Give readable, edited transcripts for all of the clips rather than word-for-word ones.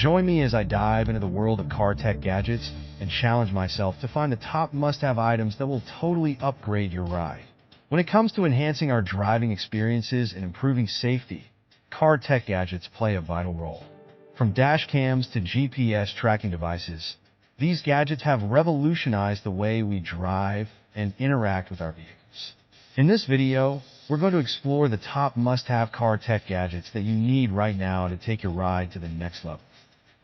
Join me as I dive into the world of car tech gadgets and challenge myself to find the top must-have items that will totally upgrade your ride. When it comes to enhancing our driving experiences and improving safety, car tech gadgets play a vital role. From dash cams to GPS tracking devices, these gadgets have revolutionized the way we drive and interact with our vehicles. In this video, we're going to explore the top must-have car tech gadgets that you need right now to take your ride to the next level.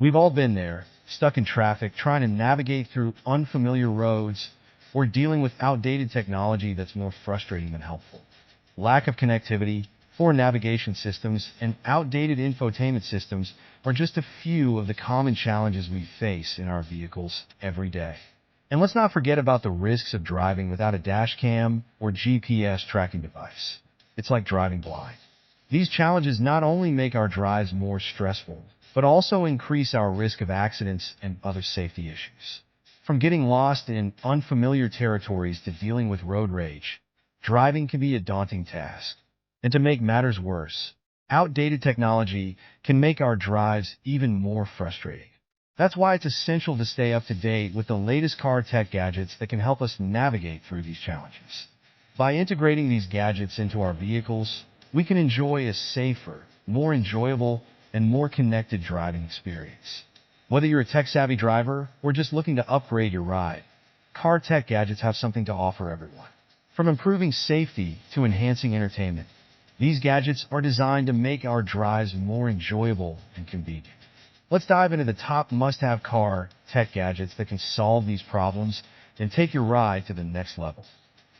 We've all been there, stuck in traffic, trying to navigate through unfamiliar roads, or dealing with outdated technology that's more frustrating than helpful. Lack of connectivity, poor navigation systems, and outdated infotainment systems are just a few of the common challenges we face in our vehicles every day. And let's not forget about the risks of driving without a dash cam or GPS tracking device. It's like driving blind. These challenges not only make our drives more stressful, but also increase our risk of accidents and other safety issues. From getting lost in unfamiliar territories to dealing with road rage, driving can be a daunting task. And to make matters worse, outdated technology can make our drives even more frustrating. That's why it's essential to stay up to date with the latest car tech gadgets that can help us navigate through these challenges. By integrating these gadgets into our vehicles, we can enjoy a safer, more enjoyable, and more connected driving experience. Whether you're a tech-savvy driver or just looking to upgrade your ride, car tech gadgets have something to offer everyone. From improving safety to enhancing entertainment, these gadgets are designed to make our drives more enjoyable and convenient. Let's dive into the top must-have car tech gadgets that can solve these problems and take your ride to the next level.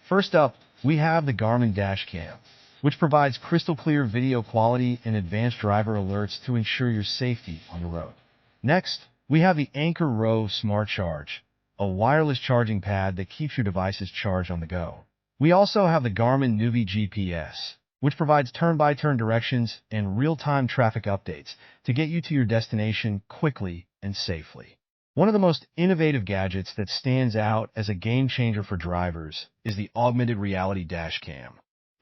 First up, we have the Garmin Dash Cam, which provides crystal clear video quality and advanced driver alerts to ensure your safety on the road. Next, we have the Anchor Row Smart Charge, a wireless charging pad that keeps your devices charged on the go. We also have the Garmin Nuvi GPS, which provides turn-by-turn directions and real-time traffic updates to get you to your destination quickly and safely. One of the most innovative gadgets that stands out as a game-changer for drivers is the Augmented Reality Dash Cam.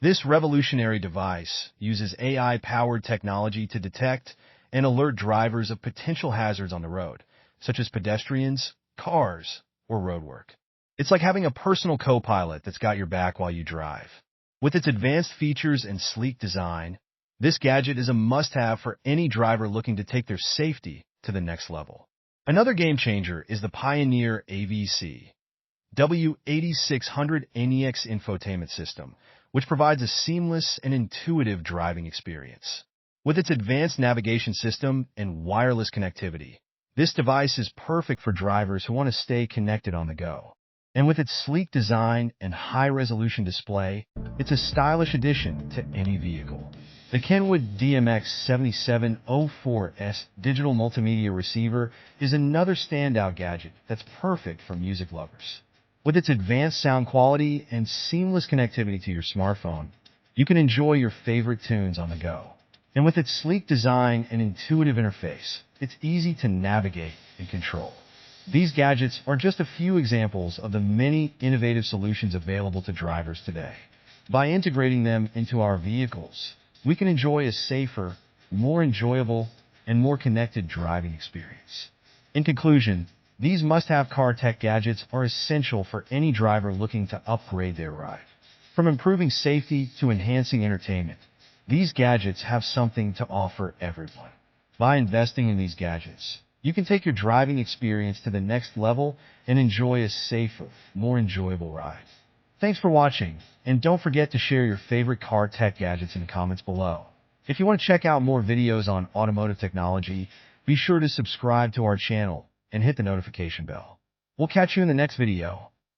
This revolutionary device uses AI-powered technology to detect and alert drivers of potential hazards on the road, such as pedestrians, cars, or roadwork. It's like having a personal co-pilot that's got your back while you drive. With its advanced features and sleek design, this gadget is a must-have for any driver looking to take their safety to the next level. Another game-changer is the Pioneer AVC W8600 NEX infotainment system, which provides a seamless and intuitive driving experience. With its advanced navigation system and wireless connectivity, this device is perfect for drivers who want to stay connected on the go. And with its sleek design and high-resolution display, it's a stylish addition to any vehicle. The Kenwood DMX7704S digital multimedia receiver is another standout gadget that's perfect for music lovers. With its advanced sound quality and seamless connectivity to your smartphone, you can enjoy your favorite tunes on the go. And with its sleek design and intuitive interface, it's easy to navigate and control. These gadgets are just a few examples of the many innovative solutions available to drivers today. By integrating them into our vehicles, we can enjoy a safer, more enjoyable, and more connected driving experience. In conclusion, these must-have car tech gadgets are essential for any driver looking to upgrade their ride. From improving safety to enhancing entertainment, these gadgets have something to offer everyone. By investing in these gadgets, you can take your driving experience to the next level and enjoy a safer, more enjoyable ride. Thanks for watching, and don't forget to share your favorite car tech gadgets in the comments below. If you want to check out more videos on automotive technology, be sure to subscribe to our channel and hit the notification bell. We'll catch you in the next video.